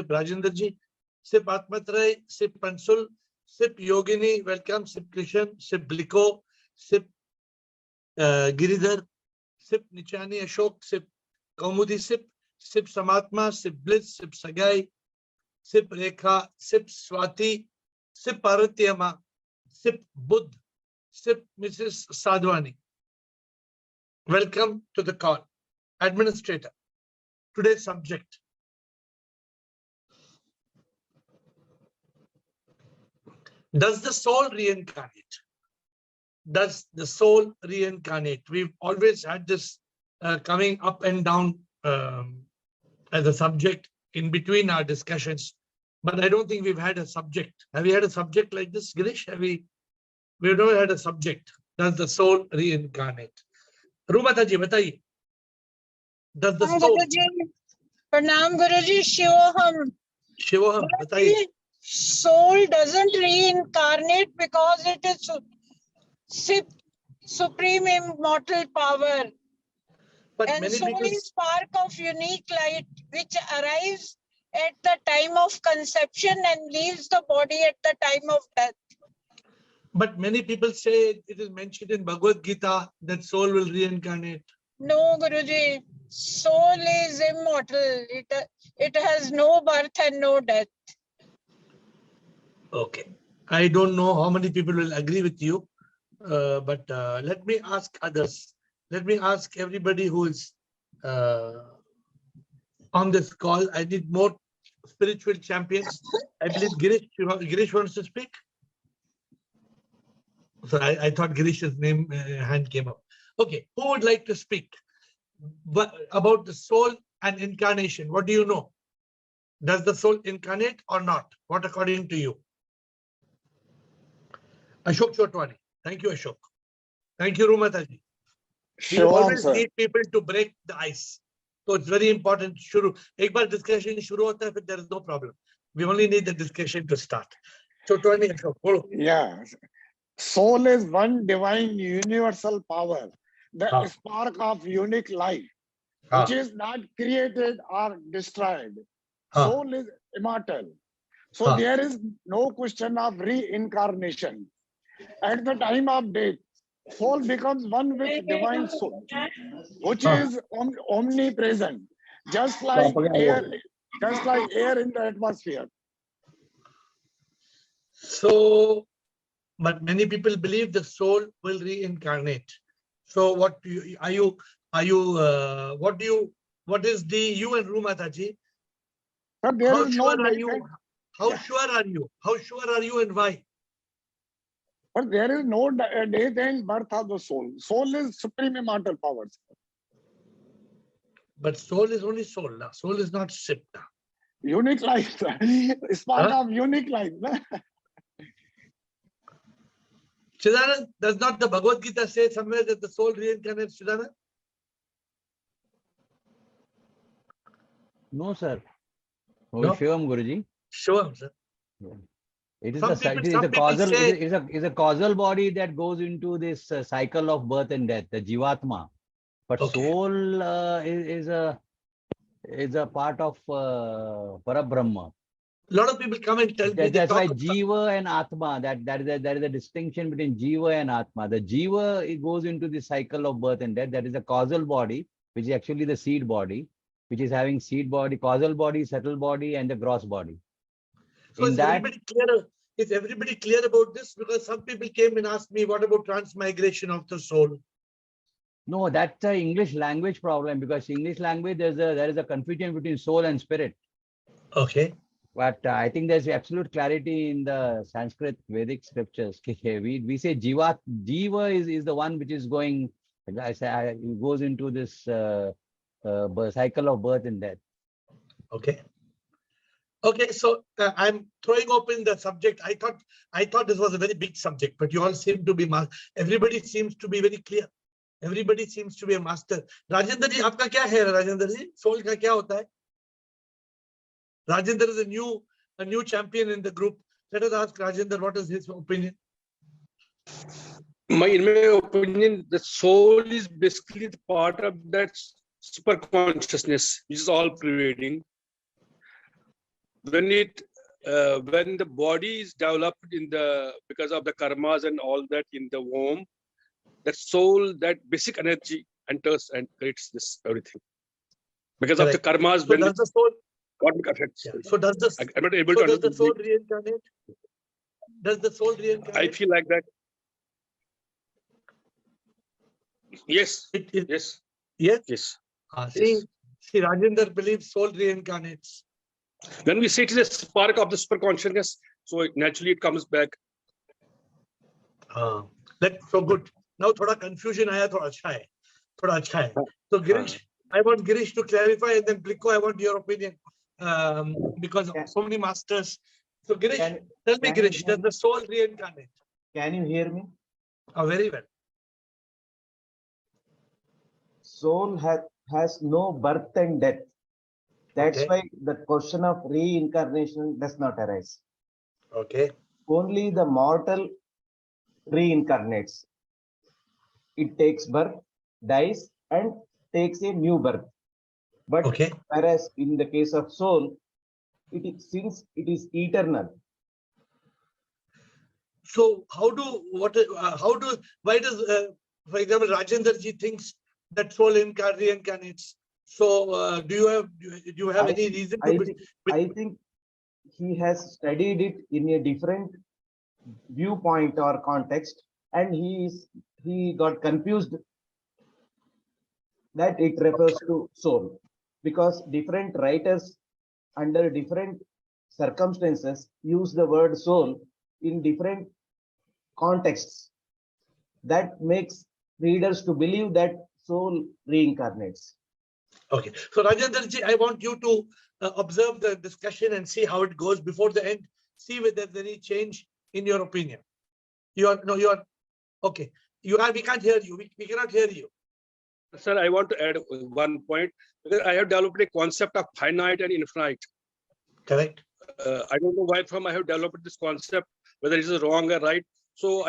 Sip Rajendra ji, Sip Atmatray, Sip Pansul, Sip Yogini, welcome, Sip Krishan, Sip Bliko, Sip Giridhar, Sip Nichani Ashok, Sip Kaumudi Sip, Sip Samatma, Sip Bliss, Sip Sagai, Sip Rekha, Sip Swati, Sip Paratyama, Sip Buddh, Sip Mrs. Sadhwani. Welcome to the call. Administrator, today's subject. Does the soul reincarnate? Does the soul reincarnate? We've always had this coming up and down as a subject in between our discussions, but I don't think we've had a subject. Have you had a subject like this, Girish? We've never had a subject. Does the soul reincarnate? Rumata ji, bataiye. Does the soul? Pranam Guruji, Shivoham. Shivoham, bataiye. Soul doesn't reincarnate because it is supreme immortal power. But and many soul people... is spark of unique light which arrives at the time of conception and leaves the body at the time of death. But many people say it is mentioned in Bhagavad Gita that soul will reincarnate. No, Guruji. Soul is immortal. It has no birth and no death. Okay. I don't know how many people will agree with you, but let me ask others. Let me ask everybody who is on this call. I need more spiritual champions. I believe Girish wants to speak. So I thought Girish's name hand came up. Okay, who would like to speak about the soul and incarnation? What do you know? Does the soul incarnate or not? What according to you? Ashok Chotwani. Thank you, Ashok. Thank you, Rumataji. We always need people to break the ice. So it's very important. Ek baar discussion shuru hota hai, there is no problem. We only need the discussion to start. Chotwani, Ashok, follow. Yeah. Soul is one divine universal power, the spark of unique life, which is not created or destroyed. Soul is immortal. So there is no question of reincarnation. At the time of death, soul becomes one with divine soul, which is omnipresent, just like air in the atmosphere. So, but many people believe the soul will reincarnate. So, what is you and Rumataji? How sure are you? How sure are you? How sure are you and why? But there is no death and birth of the soul. Soul is supreme immortal powers. But soul is only soul. Na? Soul is not sip. Na? Unique life. Spark of unique life. Chidanand, does not the Bhagavad Gita say somewhere that the soul reincarnates, Chidanand? No, sir. Oh, no? Shivam, Guruji. Shivam, sir. Yeah. It is a causal body that goes into this cycle of birth and death, the Jivatma. But soul is a part of Parabrahma. A lot of people come and tell me. That's why Jiva and Atma, there is a distinction between Jiva and Atma. The Jiva, it goes into the cycle of birth and death. That is a causal body, which is actually the seed body, which is having seed body, causal body, subtle body, and the gross body. So is everybody clear about this? Because some people came and asked me, what about transmigration of the soul? No, that's an English language problem, because English language, there is a confusion between soul and spirit. Okay. But I think there's absolute clarity in the Sanskrit Vedic scriptures. We say Jiva is the one which is going, it goes into this cycle of birth and death. Okay. Okay, so I'm throwing open the subject. I thought this was a very big subject, but you all seem to be, everybody seems to be very clear. Everybody seems to be a master. Rajendra ji, aapka kya hai, Rajendra ji? Soul ka kya hota hai? Rajendra is a new champion in the group. Let us ask Rajendra, what is his opinion? In my opinion, the soul is basically the part of that super consciousness, which is all pervading. when the body is developed in the because of the karmas and all that in the womb, the soul, that basic energy enters and creates this everything. Because of the karmas, So when does the soul? karmic affects. Yeah. So does the I'm not able so to does the soul understand. reincarnate? Does the soul reincarnate? I feel like that. Yes. It Yes. yes. Yes. See, Rajendra believes soul reincarnates. When we say it is a spark of the super consciousness, so naturally it comes back. That's so good. Now thoda confusion आया, थोड़ा अच्छा है, थोड़ा अच्छा है. So Girish, I want Girish to clarify, and then Bliko, I want your opinion, because so many masters. So Girish, tell me, Girish, does the soul reincarnate? Can you hear me? Oh, very well. Soul has no birth and death. That's Okay. why the question of reincarnation does not arise. Okay. Only the mortal reincarnates. It takes birth, dies, and takes a new birth. But Okay. whereas in the case of soul, since it is eternal. So why does, for example, Rajendra ji thinks that soul reincarnates? So do you have any reason to? I think he has studied it in a different viewpoint or context, and he got confused that it refers to soul, because different writers under different circumstances use the word soul in different contexts. That makes readers to believe that soul reincarnates. Okay, so Rajendra ji, I want you to observe the discussion and see how it goes before the end. See whether there's any change in your opinion. You are okay. We can't hear you. We cannot hear you. Sir, I want to add one point, because I have developed a concept of finite and infinite. Correct. I don't know why from I have developed this concept, whether it is wrong or right. So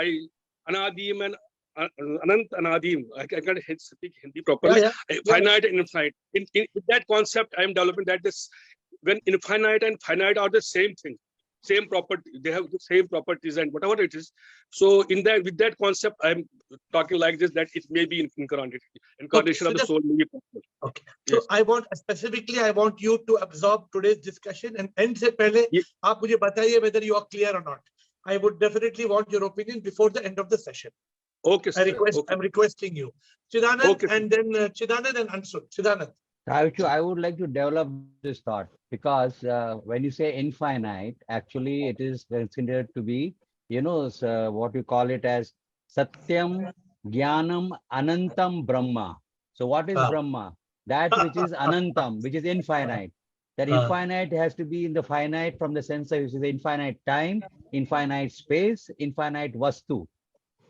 Anadim and Anant Anadim, I can't speak Hindi properly. Finite and infinite. In that concept, I am developing that this when infinite and finite are the same thing, same property, they have the same properties and whatever it is. So in that, with that concept, I am talking like this, that it may be incarnation of the soul may be possible. Okay. So I want you to absorb today's discussion, and end se pehle aap mujhe bataiye whether you are clear or not. I would definitely want your opinion before the end of the session. Okay, sir. I'm requesting you. Chidanand, and then Chidanand and Anshul. Chidanand. I would like to develop this thought, because when you say infinite, actually it is considered to be, what you call it as Satyam, Jnanam, Anantam, Brahma. So what is Brahma? That which is Anantam, which is infinite. That infinite has to be in the finite from the sense of infinite time, infinite space, infinite vastu.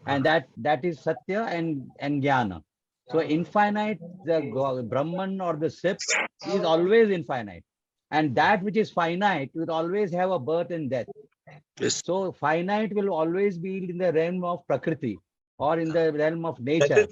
And that is Satya and Jnana. So infinite, the Brahman or the Sip is always infinite. And that which is finite will always have a birth and death. Yes. So finite will always be in the realm of Prakriti or in the realm of nature.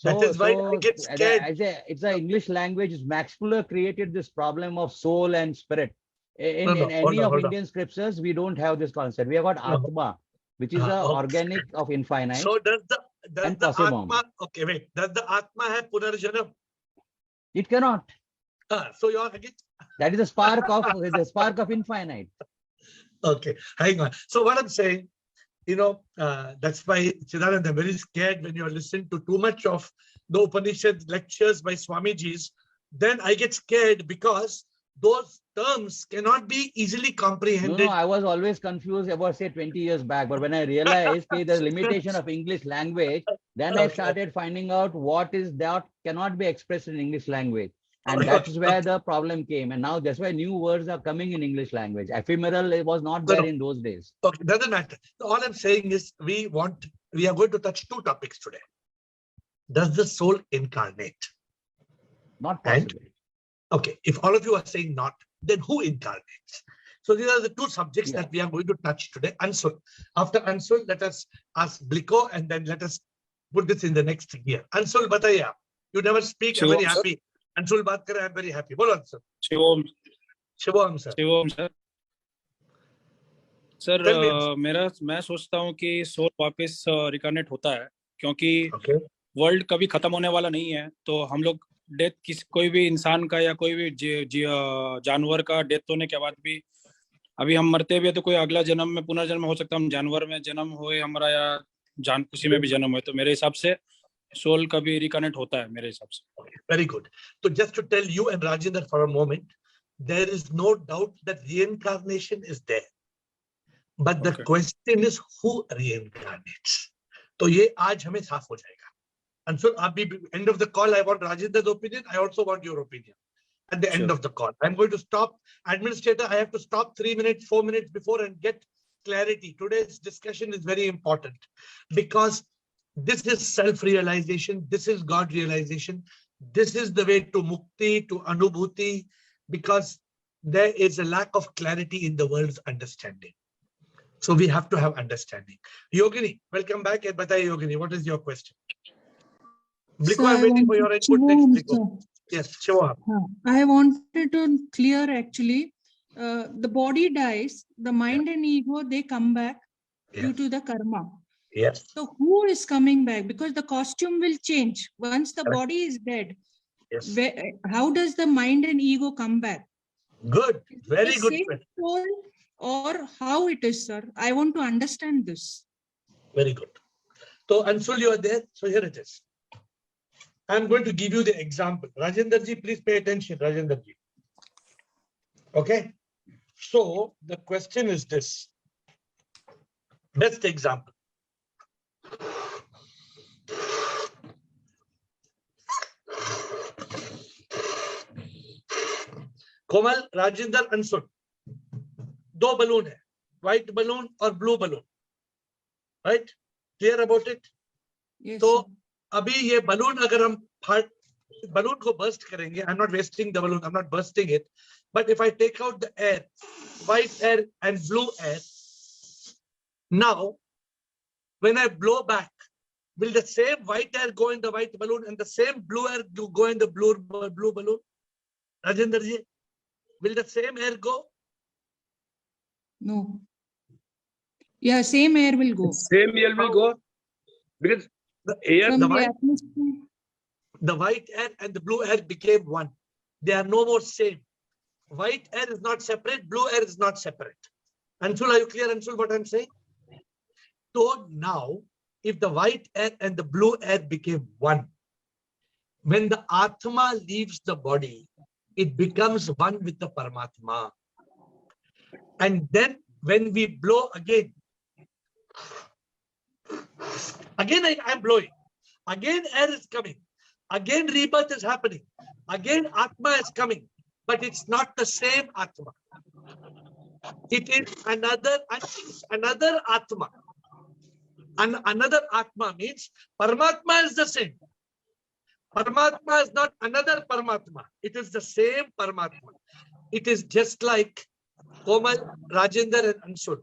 That is why I get scared. It's an English language. Max Muller created this problem of soul and spirit. In any of Indian scriptures, we don't have this concept. We have got Atma, which is an organic of infinite. So does the Atma, okay, wait, does the Atma have Punarjanam? It cannot. So you are again. That is a spark of infinite. Okay, hang on. So what I'm saying, that's why, Chidanand, I'm very scared when you're listening to too much of the Upanishad lectures by Swamijis. Then I get scared because those terms cannot be easily comprehended. No, I was always confused about, say, 20 years back. But when I realized the limitation of English language, then I started finding out what is that cannot be expressed in English language. And that's where the problem came. And now that's why new words are coming in English language. Ephemeral, it was not there in those days. Okay, doesn't matter. All I'm saying is we are going to touch two topics today. Does the soul incarnate? Not possible. Okay, if all of you are saying not, then who incarnates? So these are the two subjects that we are going to touch today. Anshul. After Anshul, let us ask Bliko, and then let us put this in the next gear. Anshul, bataya. You never speak. I'm very happy. Anshul baat kare, I'm very happy. Bolo Anshul. Shivom. Shivom, sir. Shivom, sir. Sir Tell me. मैं सोचता हूँ कि soul वापस reconnect होता है, क्योंकि Okay. World कभी खत्म होने वाला नहीं है। तो हम लोग डेथ कोई भी इंसान का या कोई भी जानवर का डेथ होने के बाद भी, अभी हम मरते भी है तो कोई अगला जन्म में पुनर्जन्म हो सकता है, हम जानवर में जन्म हुए हमारा, या जान किसी में भी जन्म हुए, तो मेरे हिसाब से सोल कभी रिकनेक्ट होता है मेरे हिसाब से। Very good. So just to tell you and Rajendra for a moment, there is no doubt that reincarnation is there. But the Okay. question is who reincarnates. तो ये आज हमें साफ हो जाएगा. And so at the end of the call, I want Rajendra's opinion. I also want your opinion. At the end Sure. of the call, I'm going to stop. Administrator, I have to stop 3 minutes, 4 minutes before and get clarity. Today's discussion is very important because this is self-realization. This is God realization. This is the way to mukti, to anubhuti, because there is a lack of clarity in the world's understanding. So we have to have understanding. Yogini, welcome back. And Batai Yogini, what is your question? Bliko, I'm waiting for your input next. Bliko. Yes, Shiva. I wanted to clear actually, the body dies, the mind and ego, they come back due to the karma. Yes. So who is coming back? Because the costume will change once the body is dead. Yes. How does the mind and ego come back? Good. Very The good same question. soul, or how it is, sir? I want to understand this. Very good. So Anshul, you are there. So here it is. I'm going to give you the example. Rajendra ji, please pay attention. Rajendra ji. Okay. So the question is this. Best example. Komal, Rajendra, Anshul. दो balloon है. White balloon और blue balloon. Right? Clear about it? Yes. So sir. अभी ये balloon अगर हम balloon को burst करेंगे, I'm not wasting the balloon, I'm not bursting it. But if I take out the air, white air and blue air, now when I blow back, will the same white air go in the white balloon and the same blue air go in the blue balloon? Rajendra ji, will the same air go? No. Yeah, same air will go. Same air will go because The air, From the the white, atmosphere. the white air and the blue air became one. They are no more same. White air is not separate, blue air is not separate. Anshul, are you clear, Anshul, what I'm saying? So now, if the white air and the blue air became one, when the Atma leaves the body, it becomes one with the Paramatma. And then when we blow again I'm blowing. Again air is coming. Again rebirth is happening. Again Atma is coming. But it's not the same Atma. It is another Atma. And another Atma means Paramatma is the same. Paramatma is not another Paramatma. It is the same Paramatma. It is just like Komal, Rajendra and Anshul.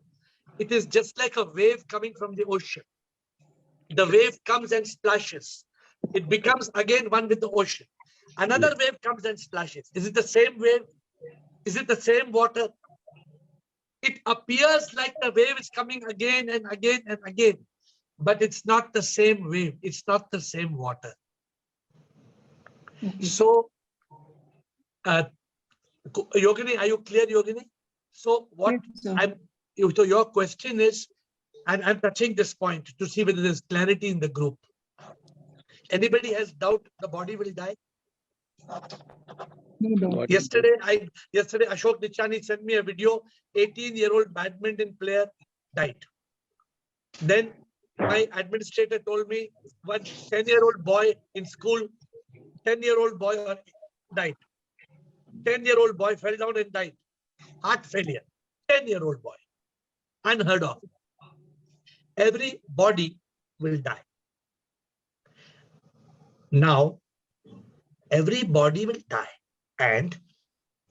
It is just like a wave coming from the ocean. The wave comes and splashes. It becomes again one with the ocean. Another wave comes and splashes. Is it the same wave? Is it the same water? It appears like the wave is coming again and again and again, but it's not the same wave. It's not the same water. So, Yogini, are you clear, Yogini? So what so your question is, and I'm touching this point to see whether there's clarity in the group. Anybody has doubt the body will die? Yesterday, Ashok Nichani sent me a video. 18-year-old badminton player died. Then my administrator told me one 10-year-old boy in school, 10-year-old boy died. 10-year-old boy fell down and died. Heart failure. 10-year-old boy. Unheard of. Every body will die. Now, every body will die, and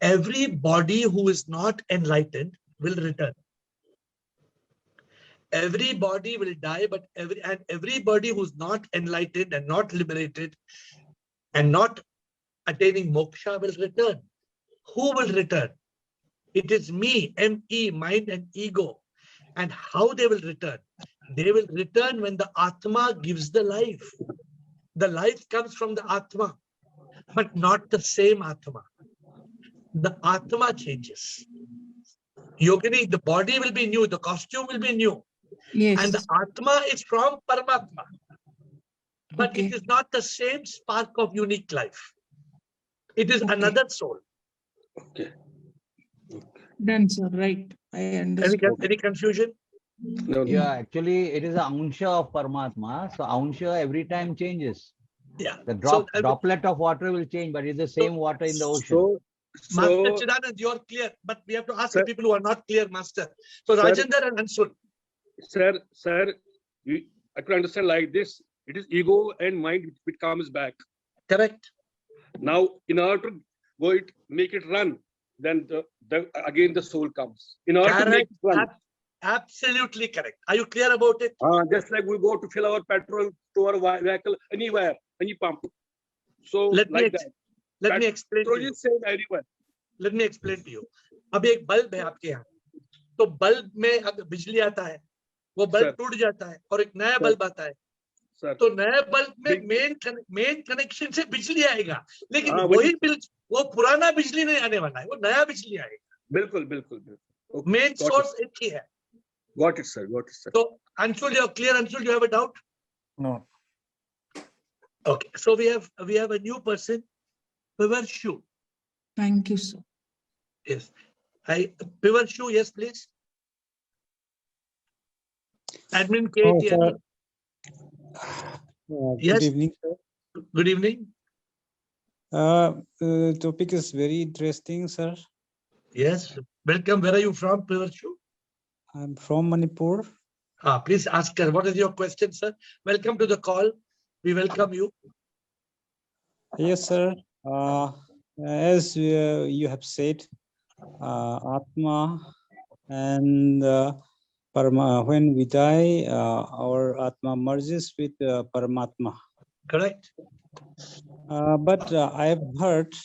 everybody who is not enlightened will return. Everybody will die, but everybody who's not enlightened and not liberated and not attaining moksha will return. Who will return? It is me, M-E, mind and ego. And how they will return? They will return when the Atma gives the life. The life comes from the Atma, but not the same Atma. The Atma changes. Yogini, the body will be new, the costume will be new. Yes. And the Atma is from Paramatma. But Okay. it is not the same spark of unique life. It is Okay. another soul. Okay. Done, sir. Right. I understand. Any confusion? No, no. Yeah, actually, it is a ansha of Paramatma. So ansha every time changes. Yeah. The So, droplet of water will change, but it's the same water in the ocean. Master Chidanand, you're clear, but we have to ask the people who are not clear, Master. So Sir, Rajendra and Anshul. Sir, I can understand like this. It is ego and mind which comes back. Correct. Now, in order to go it, make it run, then again the soul comes. In order to make it run. Absolutely correct. Are you clear about it? Just like we go to fill our petrol to our vehicle anywhere, any pump. So let me explain to you. Same everywhere. Let me explain to you. अभी एक bulb है आपके यहाँ, तो bulb में अगर बिजली आता है, वो बल्ब टूट जाता है और एक नया बल्ब आता है, तो नया बल्ब में मेन कनेक्शन से बिजली आएगा, लेकिन वो पुराना बिजली नहीं आने वाला है, वो नया बिजली आएगा. बिल्कुल बिल्कुल बिल्कुल. मेन सोर्स एक ही है. Got it, sir. Got it, sir. So Anshul, you're clear. Anshul, you have a doubt? No. Okay. So we have a new person, Pivarshu. Thank you, sir. Yes. Pivarshu, yes, please. Admin KT. Yes. Good evening, sir. Good evening. The topic is very interesting, sir. Yes. Welcome. Where are you from, Pivarshu? I'm from Manipur. Please ask her. What is your question, sir? Welcome to the call. We welcome you. Yes, sir. As you have said, Atma and Parama, when we die, our Atma merges with Paramatma. Correct. But I have heard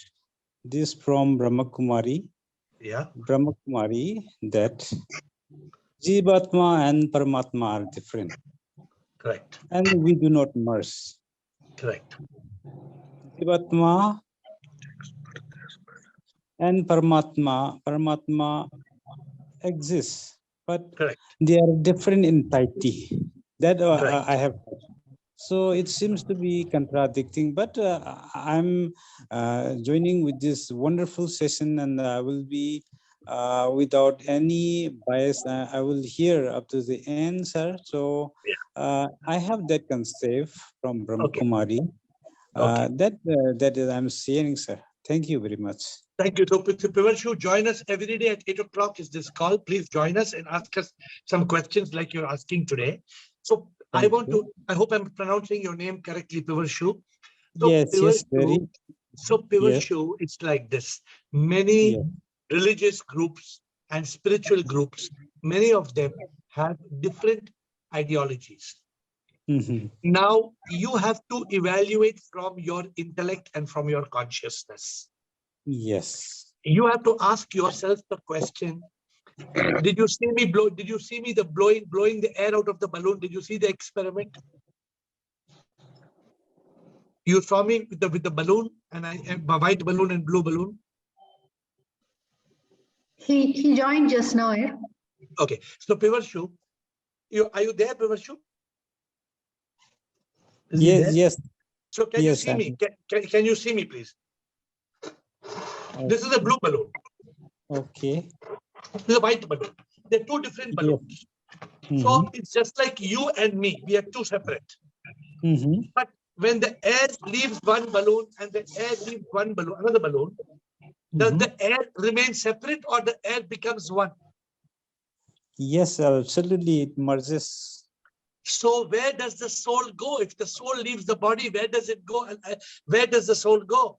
this from Brahma Kumari. Yeah. Brahma Kumari, that Jivatma and Paramatma are different. Correct. And we do not merge. Correct. Jivatma and Paramatma exists, but correct, they are different entity. That I have heard. So it seems to be contradicting, but I'm joining with this wonderful session, and I will be without any bias. I will hear up to the end, sir. So I have that concept from Brahma Kumari. That is I'm sharing, sir. Thank you very much. Thank you. So Pivarshu, join us every day at 8 o'clock is this call. Please join us and ask us some questions like you're asking today. So I hope I'm pronouncing your name correctly, Pivarshu. So yes, Pivarshu, yes, very. So Pivarshu, it's like this. Many religious groups and spiritual groups, many of them have different ideologies. Mm-hmm. Now you have to evaluate from your intellect and from your consciousness. Yes. You have to ask yourself the question, did you see me blow? Did you see me blowing the air out of the balloon? Did you see the experiment? You saw me with the balloon, and a white balloon and blue balloon. He joined just now. Okay. So Pivarshu, are you there, Pivarshu? Yes, yes. So can you see me? Can you see me, please? Okay. This is a blue balloon. Okay. This is a white balloon. They're two different balloons. So it's just like you and me. We are two separate. But when the air leaves one balloon and the air leaves another balloon, does the air remain separate or the air becomes one? Yes, absolutely. It merges. So where does the soul go? If the soul leaves the body, where does it go? Where does the soul go?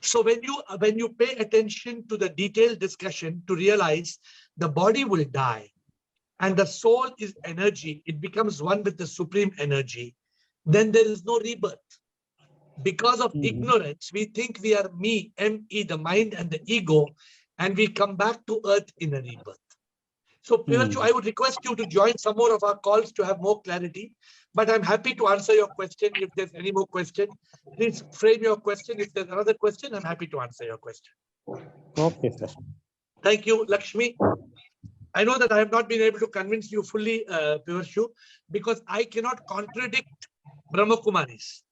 So when you pay attention to the detailed discussion to realize the body will die and the soul is energy, it becomes one with the supreme energy, then there is no rebirth. Because of ignorance, we think we are me, M-E, the mind and the ego, and we come back to earth in a rebirth. So Pivarshu, I would request you to join some more of our calls to have more clarity, but I'm happy to answer your question. If there's any more question, please frame your question. If there's another question, I'm happy to answer your question. Okay, sir. Thank you, Lakshmi. I know that I have not been able to convince you fully, Pivarshu, because I cannot contradict Brahma Kumaris.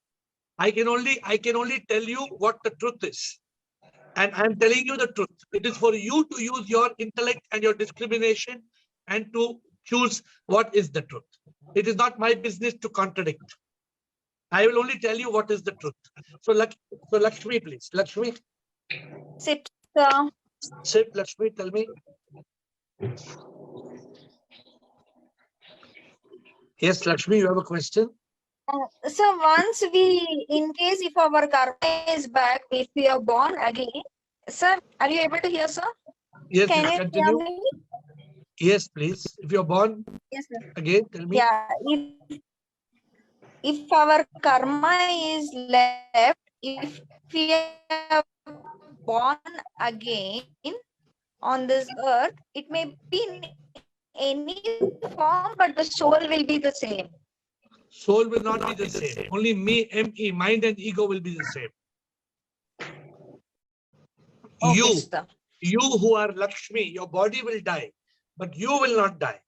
I can only tell you what the truth is. And I'm telling you the truth. It is for you to use your intellect and your discrimination and to choose what is the truth. It is not my business to contradict. I will only tell you what is the truth. So Lakshmi, please. Lakshmi. Sit, sir. Sit, Lakshmi, tell me. Yes, Lakshmi, you have a question? So once in case if our karma is back, if we are born again, sir, are you able to hear, sir? Yes, Can yes, you continue. hear me? Yes, please. If you're born, Yes, sir. again, tell me. Yeah, if our karma is left, if we are born again on this earth, it may be in any form, but the soul will be the same. Soul will not be the same. Only me, mind and ego will be the same. Okay, you who are Lakshmi, your body will die, but you will not die.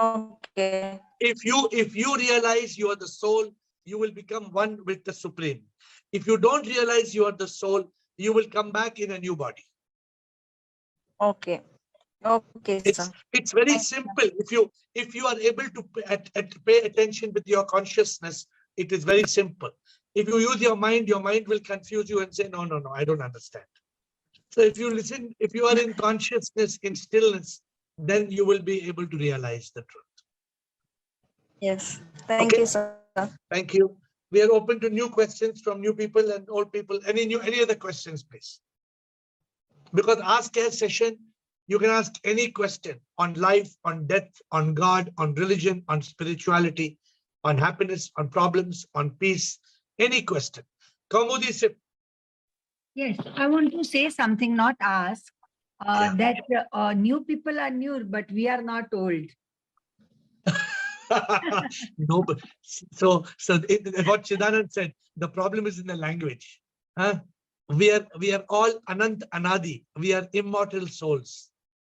Okay. If you realize you are the soul, you will become one with the Supreme. If you don't realize you are the soul, you will come back in a new body. Okay. Okay, sir. It's very simple. If you are able to pay attention with your consciousness, it is very simple. If you use your mind will confuse you and say, no, I don't understand. So if you listen, if you are in consciousness, in stillness, then you will be able to realize the truth. Yes. Thank you, sir. Thank you. We are open to new questions from new people and old people. Any other questions, please? Because Ask AiR session, you can ask any question on life, on death, on God, on religion, on spirituality, on happiness, on problems, on peace, any question. Kaumudi Sip. Yes, I want to say something, not ask, that new people are new, but we are not old. No, but so what Chidanand said, the problem is in the language. Huh? We are all Anant Anadi. We are immortal souls.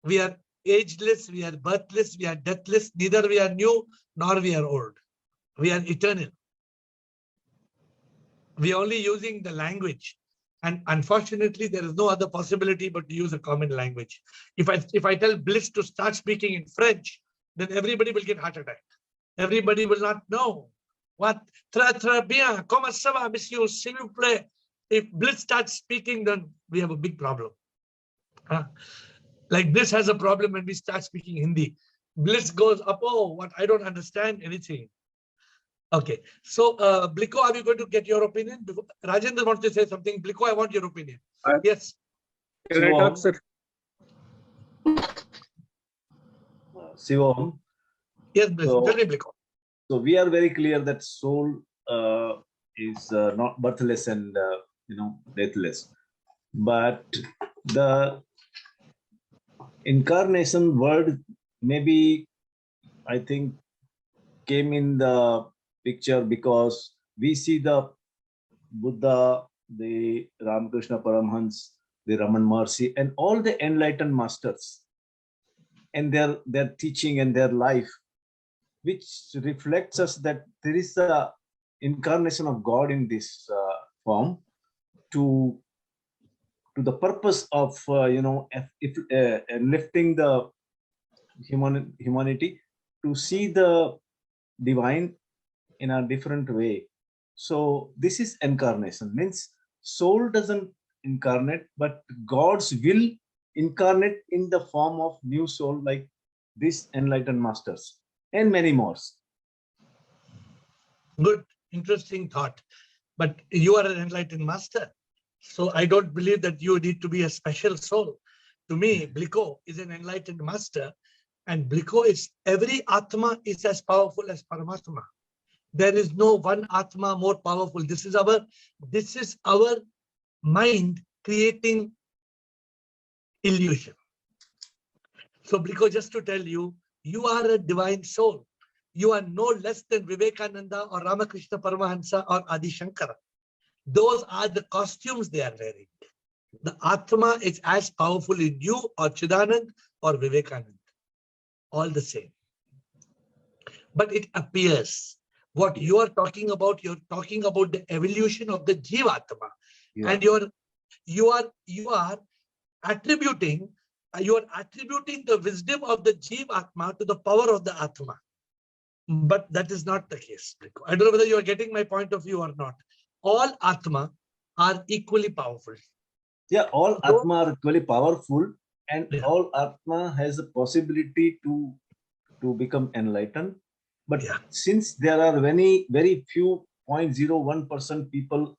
We are ageless, we are birthless, we are deathless. Neither we are new nor we are old. We are eternal. We are only using the language. And unfortunately, there is no other possibility but to use a common language. If I tell Bliss to start speaking in French, then everybody will get heart attack. Everybody will not know. What? Très bien. Comment ça va, monsieur? S'il vous plaît. If Bliss starts speaking, then we have a big problem. Huh? Like Bliss has a problem when we start speaking Hindi. Bliss goes up, oh, what? I don't understand anything. Okay. So, Bliko, are we going to get your opinion? Rajendra wants to say something. Bliko, I want your opinion. Yes. Can I talk, sir? Sivam. Yes, tell me, Bliko. So we are very clear that soul is not birthless and deathless, but the incarnation word maybe I think came in the picture because we see the Buddha, the Ramakrishna Paramhans, the Raman Maharshi, and all the enlightened masters and their teaching and their life, which reflects us that there is a incarnation of God in this form to the purpose of lifting the humanity to see the divine in a different way. So this is incarnation, means soul doesn't incarnate, but God's will incarnate in the form of new soul like these enlightened masters and many more. Good, interesting thought. But you are an enlightened master. So I don't believe that you need to be a special soul. To me, Bliko is an enlightened master, and Bliko is, every Atma is as powerful as Paramatma. There is no one Atma more powerful. This is our mind creating illusion. So, Bliko, just to tell you, you are a divine soul. You are no less than Vivekananda or Ramakrishna Paramahansa or Adi Shankara. Those are the costumes they are wearing. The Atma is as powerful in you or Chidanand or Vivekananda. All the same. But it appears what you are talking about, you're talking about the evolution of the Jivatma. Yeah. And you are attributing the wisdom of the Jivatma to the power of the Atma. But that is not the case. I don't know whether you are getting my point of view or not. All Atma are equally powerful. Yeah, all Atma are equally powerful, and all Atma has a possibility to become enlightened. But since there are very few 0.01% people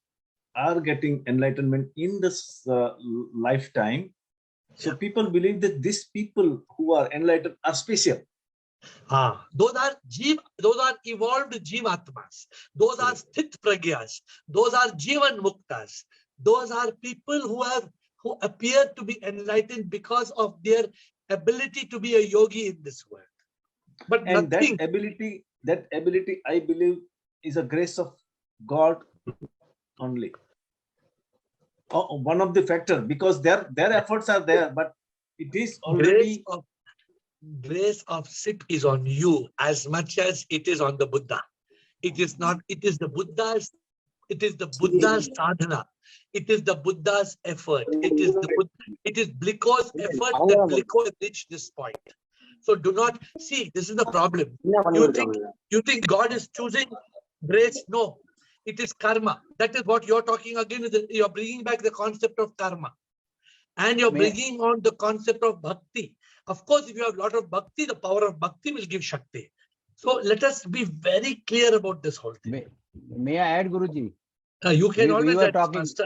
are getting enlightenment in this lifetime, so people believe that these people who are enlightened are special. Those are evolved Jivatmas. Those are Sthit Pragyas. Those are Jivan Muktas. Those are people who appear to be enlightened because of their ability to be a yogi in this world. But And nothing. that ability, I believe, is a grace of God only. One of the factors, because their efforts are there, but it is already grace of Sit is on you as much as it is on the Buddha. It is not, it is the Buddha's sadhana. It is the Buddha's effort. It is Bliko's effort that Bliko has reached this point. So do not see, this is the problem. You think God is choosing grace? No, it is karma. That is what you're talking again. You're bringing back the concept of karma. And you're bringing on the concept of bhakti. Of course, if you have a lot of bhakti, the power of bhakti will give shakti. So let us be very clear about this whole thing. May I add, Guruji? You can always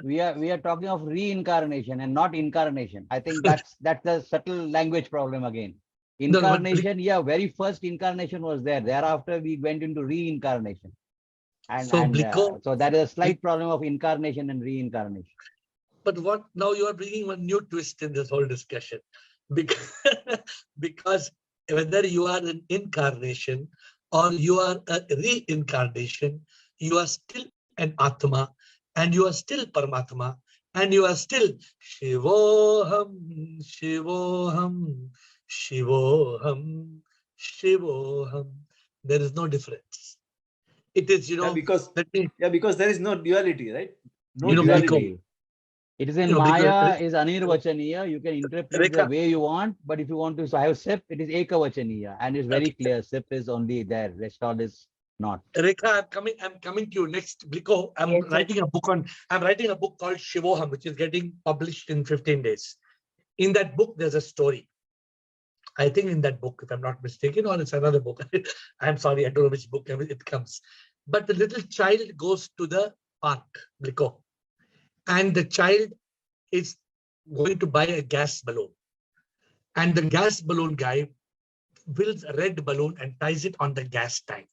we are talking of reincarnation and not incarnation. I think that's the subtle language problem again. Incarnation, very first incarnation was there. Thereafter, we went into reincarnation. And so that is a slight problem of incarnation and reincarnation. But what now you are bringing one new twist in this whole discussion, because whether you are an incarnation or you are a reincarnation, you are still an Atma, and you are still Paramatma, and you are still Shivoham, Shivoham, Shivoham, Shivoham. There is no difference. It is, because there is no duality, right? No duality. It is in Maya, is Anirvachaniya. You can interpret it the way you want, but if you want to have Sip, it is Ekavachaniya, and it's very clear. Sip is only there. Rest all is not. Rekha, I'm coming to you next. Bliko, I'm writing a book called Shivoham, which is getting published in 15 days. In that book, there's a story. I think in that book, if I'm not mistaken, or it's another book. I'm sorry, I don't know which book it comes. But the little child goes to the park, Bliko, and the child is going to buy a gas balloon. And the gas balloon guy fills a red balloon and ties it on the gas tank.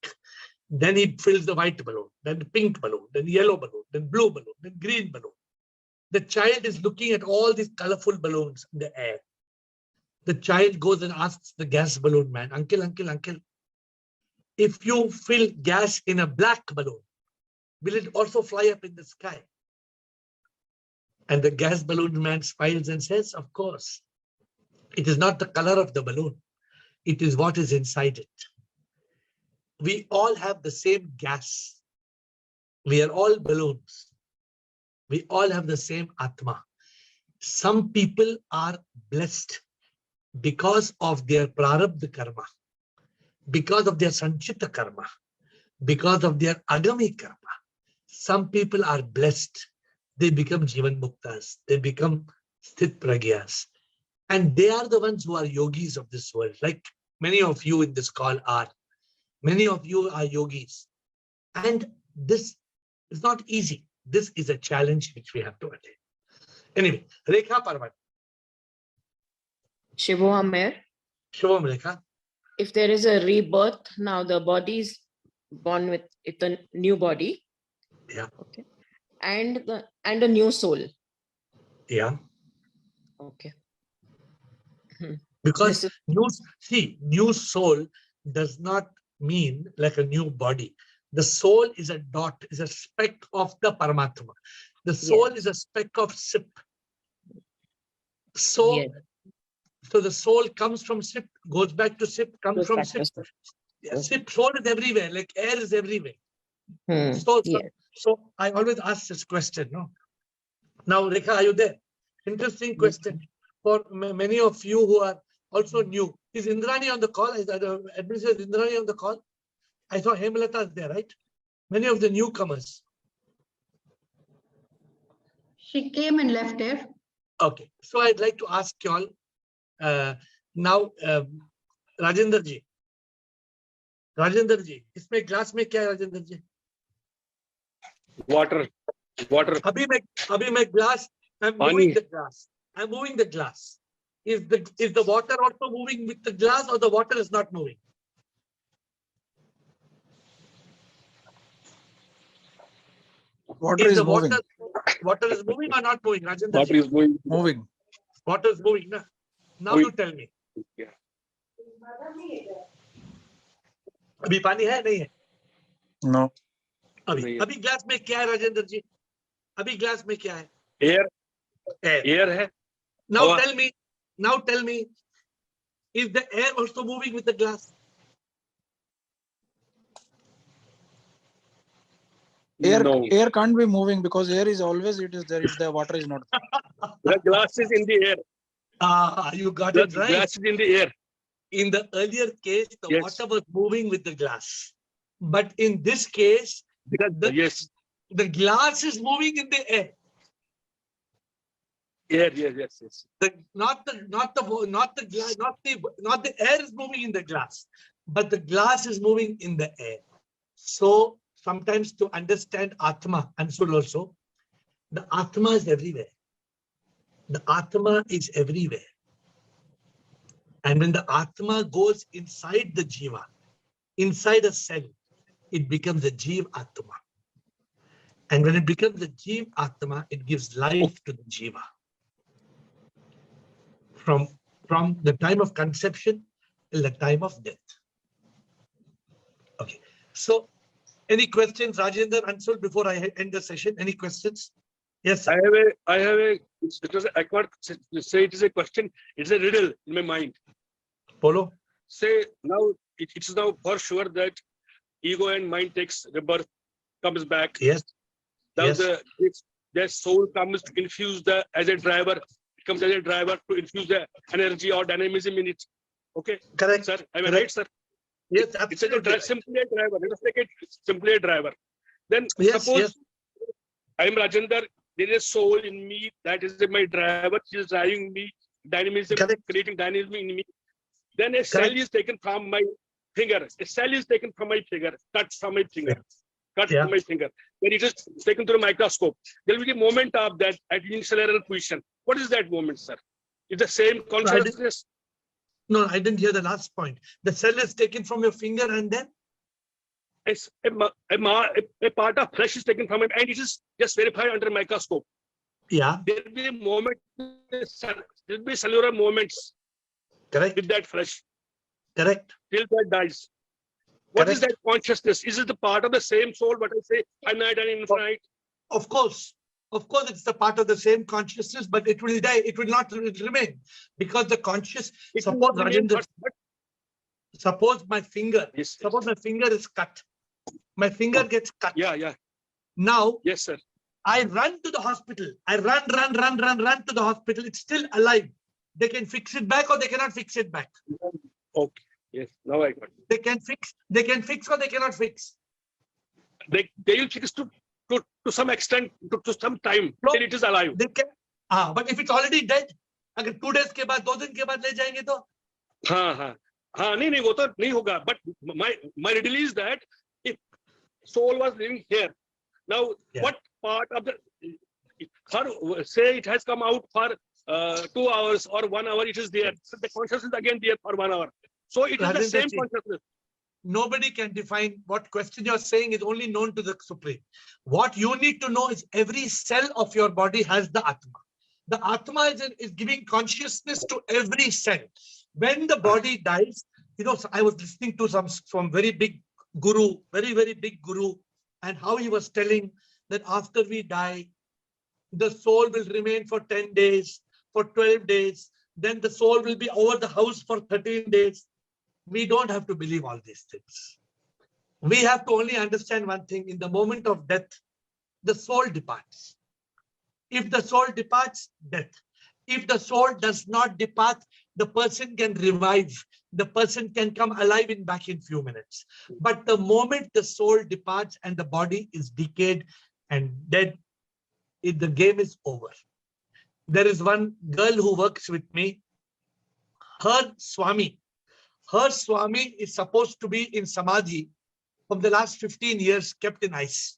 Then he fills the white balloon, then the pink balloon, then yellow balloon, then blue balloon, then green balloon. The child is looking at all these colorful balloons in the air. The child goes and asks the gas balloon man, uncle, if you fill gas in a black balloon, will it also fly up in the sky? And the gas balloon man smiles and says, of course. It is not the color of the balloon. It is what is inside it. We all have the same gas. We are all balloons. We all have the same Atma. Some people are blessed because of their prarabdha karma, because of their sanchita karma, because of their agami karma. Some people are blessed. They become jivan muktas. They become sthit pragyas. And they are the ones who are yogis of this world, like many of you in this call are. Many of you are yogis. And this is not easy. This is a challenge which we have to attain. Anyway, Rekha Parvat. Shivoham AiR. Shivoham Rekha. If there is a rebirth, now the body is born with a new body. Yeah. Okay. And a new soul. Yeah. Okay. Because new soul does not mean like a new body. The soul is a dot, is a speck of the Paramatma. The soul is a speck of SIP. So, so the soul comes from SIP, goes back to SIP, comes from SIP. SIP, soul is everywhere, like air is everywhere. So I always ask this question. No? Now, Rekha, are you there? Interesting question. For many of you who are also new. Is Indrani on the call? Is Administrator Indrani on the call? I saw Hemalata is there, right? Many of the newcomers. She came and left there. Okay. So I'd like to ask you all now, Rajendra ji. Rajendra ji, इसमें glass में क्या है Rajendra ji? Water. अभी मैं glass. I'm moving the glass. I'm moving the glass. Is the water also moving with the glass, or the water is not moving? Water is moving. Water is moving or not moving, Rajendra? Water is moving. Moving. Water is moving. Na? Now you tell me. अभी पानी है नहीं है? No. अभी glass में क्या है राजेंद्र जी? अभी ग्लास में क्या है? Air है. Now tell me, is the air also moving with the glass? Air can't be moving because air is always there if the water is not. The glass is in the air. You got it right. The glass is in the air. In the earlier case, the water was moving with the glass. But in this case, the glass is moving in the air. Yes. Not the air is moving in the glass, but the glass is moving in the air. So sometimes to understand Atma and Soul also, the Atma is everywhere. The Atma is everywhere. And when the Atma goes inside the Jiva, inside a cell, it becomes a Jiva Atma. And when it becomes a Jiva Atma, it gives life to the Jiva. From the time of conception till the time of death. Okay. So, any questions, Rajendra, Ansul, before I end the session? Any questions? Yes, sir. I can't say it is a question. It's a riddle in my mind. Polo? Say now, it's now for sure that ego and mind takes rebirth, comes back. Yes. Now the soul comes to infuse as a driver. It comes as a driver to infuse the energy or dynamism in it. Okay. Correct. Sir, am I right, sir? Yes, absolutely. It's simply a driver. Let us take it simply a driver. Then suppose I am Rajendra. There is a soul in me that is my driver. She is driving me, dynamism, creating dynamism in me. Then a cell is taken from my finger. A cell is taken from my finger, cut from my finger, from my finger. When it is taken to the microscope, there will be a moment of that at unicellular position. What is that moment, sir? Is the same consciousness? No, I didn't hear the last point. The cell is taken from your finger and then? A part of flesh is taken from it and it is just verified under a microscope. Yeah. There will be a moment, there will be cellular moments. Correct. With that flesh. Correct. Till that dies. What is that consciousness? Is it the part of the same soul, what I say, finite and infinite? Of course. Of course, it's the part of the same consciousness, but it will die. It will not remain because the conscious. Suppose Rajendra, suppose my finger. Suppose my finger is cut. My finger gets cut. Yeah. Now. Yes, sir. I run to the hospital. I run to the hospital. It's still alive. They can fix it back or they cannot fix it back. Okay. Yes. Now I got it. They can fix or they cannot fix. They will fix to some extent, to some time, till it is alive. They can, but if it's already dead, अगर 2 days के बाद 2 दिन के बाद ले जाएंगे तो? हाँ, नहीं वो तो नहीं होगा. But my riddle is that if soul was living here, now what part of say it has come out for 2 hours or 1 hour, it is there. So the consciousness is again there for 1 hour. So it is the same consciousness. Nobody can define what question you're saying is only known to the Supreme. What you need to know is every cell of your body has the Atma. The Atma is giving consciousness to every cell. When the body dies, you know, I was listening to some very big guru, very big guru, and how he was telling that after we die, the soul will remain for 10 days, for 12 days. Then the soul will be over the house for 13 days. We don't have to believe all these things. We have to only understand one thing. In the moment of death, the soul departs. If the soul departs, death. If the soul does not depart, the person can revive. The person can come alive back in few minutes. But the moment the soul departs and the body is decayed and dead, the game is over. There is one girl who works with me. Her Swami is supposed to be in Samadhi from the last 15 years, kept in ice.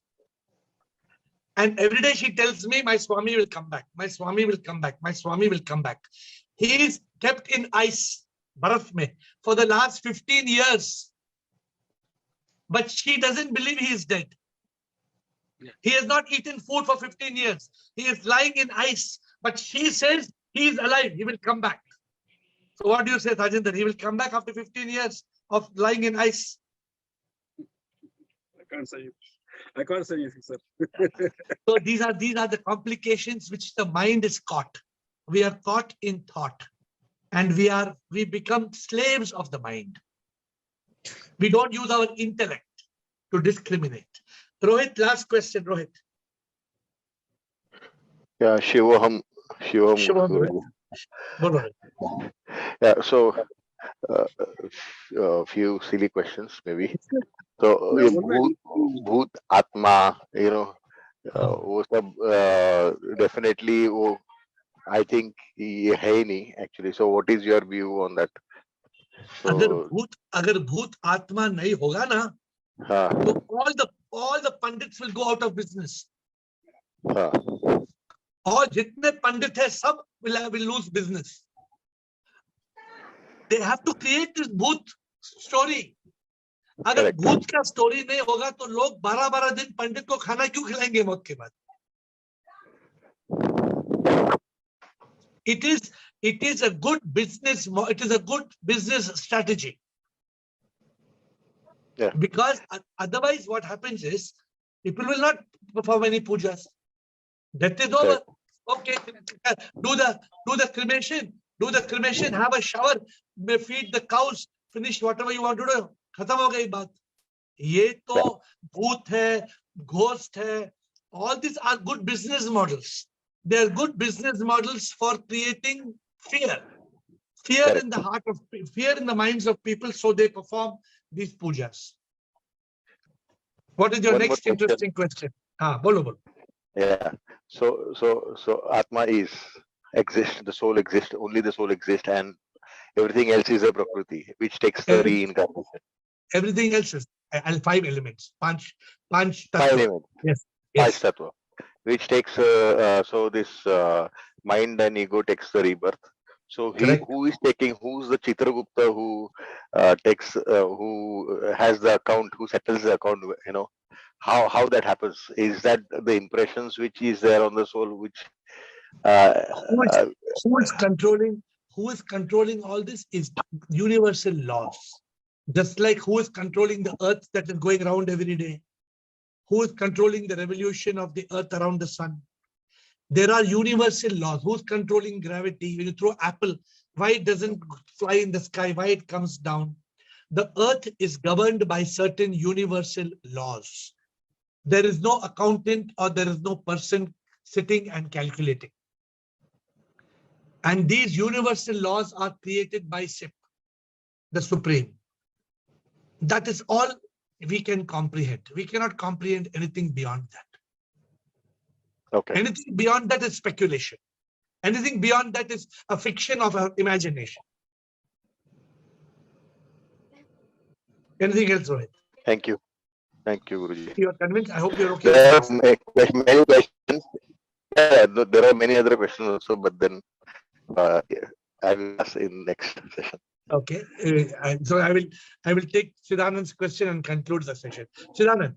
And every day she tells me, my Swami will come back. My Swami will come back. My Swami will come back. He is kept in ice, baraf mein, for the last 15 years. But she doesn't believe he is dead. He has not eaten food for 15 years. He is lying in ice. But she says he is alive. He will come back. So what do you say, Tajinder? He will come back after 15 years of lying in ice? I can't say anything, sir. So these are the complications which the mind is caught. We are caught in thought, and we become slaves of the mind. We don't use our intellect to discriminate. Rohit, last question, Rohit. Yeah, Shivoham. Yeah, so few silly questions maybe. So Bhoot, Atma, you know, definitely I think ये है ही नहीं actually. So what is your view on that? So, अगर भूत आत्मा नहीं होगा ना, तो all the pandits will go out of business. और जितने पंडित हैं सब will lose business. They have to create this bhoot story. अगर भूत का स्टोरी नहीं होगा तो लोग 12-12 दिन पंडित को खाना क्यों खिलाएंगे मौत के बाद? It is a good business. It is a good business strategy. Yeah. Because otherwise, what happens is people will not perform any pujas. Death is over. Okay, do the cremation. Do the cremation. Have a shower. Feed the cows. Finish whatever you want to do. खत्म हो गई बात. ये तो भूत है, ghost है. All these are good business models. They are good business models for creating fear. Fear in the heart of fear in the minds of people, so they perform these pujas. What is your next interesting question? Bolo. Yeah. So Atma exists. The soul exists. Only the soul exists, and everything else is a prakriti, which takes the reincarnation. Everything else is 5 elements. Panch 5 elements. Yes. 5 tattva, which takes so this mind and ego takes the rebirth. So who's the Chitragupta who takes who has the account, who settles the account? You know how that happens. Is that the impressions which is there on the soul, which who is controlling all this is universal laws. Just like who is controlling the earth that is going around every day? Who is controlling the revolution of the earth around the sun? There are universal laws. Who's controlling gravity? When you throw apple, why it doesn't fly in the sky? Why it comes down? The earth is governed by certain universal laws. There is no accountant or there is no person sitting and calculating. And these universal laws are created by SIP, the Supreme. That is all we can comprehend. We cannot comprehend anything beyond that. Okay. Anything beyond that is speculation. Anything beyond that is a fiction of our imagination. Anything else, Rohit? Thank you. Thank you, Guruji. You are convinced? I hope you're okay. There are many questions. Yeah, there are many other questions also, but then I will ask in next session. Okay, so I will take Siddhanand's question and conclude the session. Siddhanand.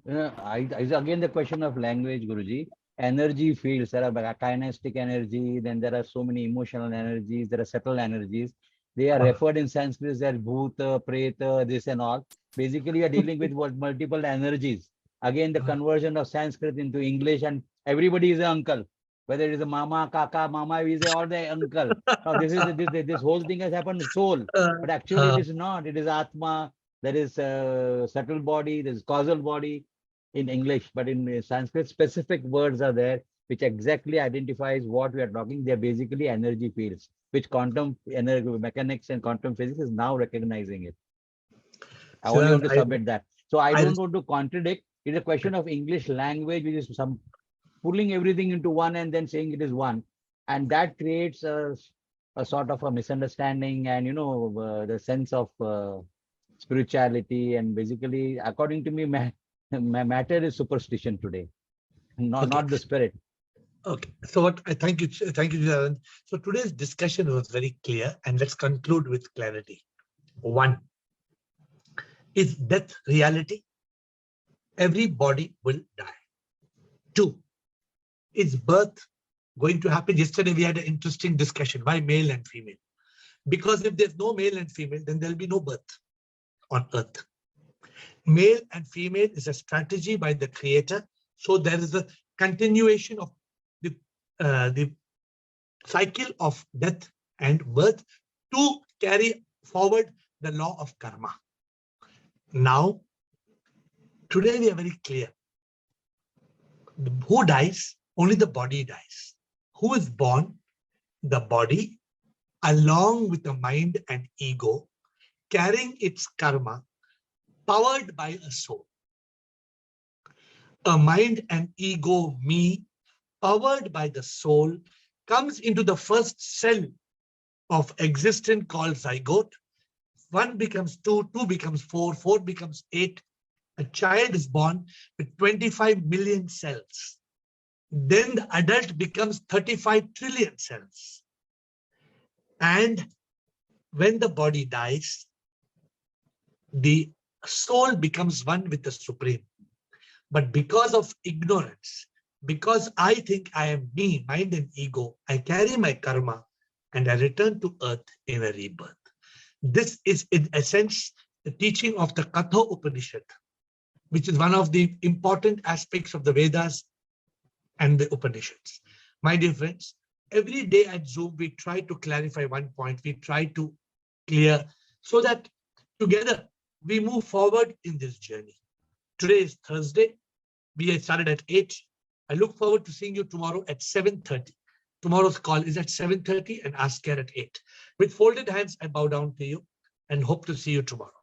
It's again the question of language, Guruji. energy fields. There are kinetic energy, then there are so many emotional energies, there are subtle energies. They are referred in Sanskrit as Bhuta, Preta, this and all. Basically, we are dealing with what multiple energies. Again, the conversion of Sanskrit into English, and everybody is an uncle. Whether it is a mama, kaka, mama, we say all the uncle. Now, this whole thing has happened soul, but actually it is not. It is Atma. There is subtle body. There is causal body in English, but in Sanskrit, specific words are there which exactly identifies what we are talking. They are basically energy fields, which quantum energy mechanics and quantum physics is now recognizing it. I only want to submit that. So I don't want to contradict. It's a question of English language, which is some pulling everything into one and then saying it is one, and that creates a sort of a misunderstanding and the sense of spirituality. And basically, according to me, matter is superstition today, not the spirit. Okay, so what I thank you, Jalan. So today's discussion was very clear, and let's conclude with clarity. 1, is death reality? Every body will die. 2, is birth going to happen? Yesterday we had an interesting discussion. Why male and female? Because if there's no male and female, then there'll be no birth on earth. Male and female is a strategy by the creator. So there is a continuation of the cycle of death and birth to carry forward the law of karma. Now, today we are very clear. Who dies? Only the body dies. Who is born? The body, along with the mind and ego, carrying its karma, powered by a soul. A mind and ego, me, powered by the soul, comes into the first cell of existence called zygote. 1 becomes 2, 2 becomes 4, 4 becomes 8. A child is born with 25 million cells. Then the adult becomes 35 trillion cells. And when the body dies, the soul becomes one with the Supreme. But because of ignorance, because I think I am me, mind and ego, I carry my karma and I return to earth in a rebirth. This is in essence the teaching of the Katha Upanishad, which is one of the important aspects of the Vedas and the Upanishads. My dear friends, every day at Zoom, we try to clarify one point, we try to clear so that together we move forward in this journey. Today is Thursday. We started at 8. I look forward to seeing you tomorrow at 7:30. Tomorrow's call is at 7:30 and Ask Care at 8. With folded hands, I bow down to you and hope to see you tomorrow.